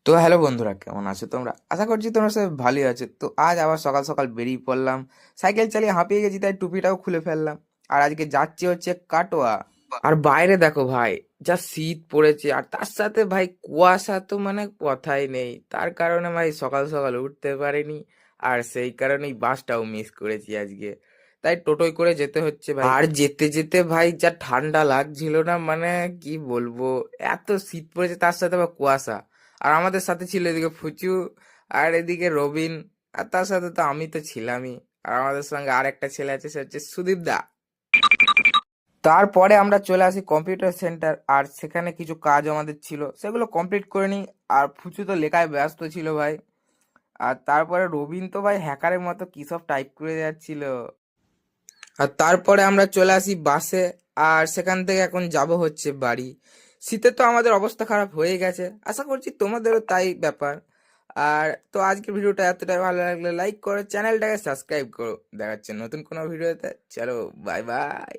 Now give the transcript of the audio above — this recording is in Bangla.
তো হ্যালো বন্ধুরা, কেমন আছো তোমরা? আশা করছি তোমরা সব ভালোই আছো। তো আজ আবার সকাল সকাল বেরিয়ে পড়লাম। সাইকেল চালিয়ে হাঁপিয়ে গেছি, তাই টুপিটাও খুলে ফেললাম। আর আজকে যাচ্ছি হচ্ছে কাটোয়া। আর বাইরে দেখো ভাই, যা শীত পড়েছে, আর তার সাথে ভাই কুয়াশা, তো মানে কথাই নেই। তার কারণে ভাই সকাল সকাল উঠতে পারিনি। আর সেই কারণেই বাসটাও মিস করেছি আজকে। তাই টোটোয় করে যেতে হচ্ছে ভাই। আর যেতে যেতে ভাই যা ঠান্ডা লাগছিল না, মানে কি বলবো, এত শীত পড়েছে, তার সাথে আবার কুয়াশা। আর আমাদের সাথে ছিল এদিকে ফুচু, আর এদিকে রবিন, আর তার সাথে তো আমি তো ছিলামই। আর আমাদের সঙ্গে আর একটা ছেলে আছে, সে হচ্ছে সুদীপ দা। তারপরে আমরা চলে আসি কম্পিউটার সেন্টার, আর সেখানে কিছু কাজ আমাদের ছিল, সেগুলো কমপ্লিট করে নিই। আর ফুচু তো লেখায় ব্যস্ত ছিল ভাই। আর তারপরে রবিন তো ভাই হ্যাকারের মতো কি সব টাইপ করে যাচ্ছিল। আর তারপরে আমরা চলে আসি বাসে। আর সেখান থেকে এখন যাব হচ্ছে বাড়ি। শীতে তো আমাদের অবস্থা খারাপ হয়ে গেছে, আশা করছি তোমাদেরও তাই ব্যাপার। আর তো আজকের ভিডিওটা এতটাই ভালো লাগলে লাইক করো, চ্যানেলটাকে সাবস্ক্রাইব করো। দেখা হচ্ছে নতুন কোনো ভিডিওতে। চলো, বাই বাই।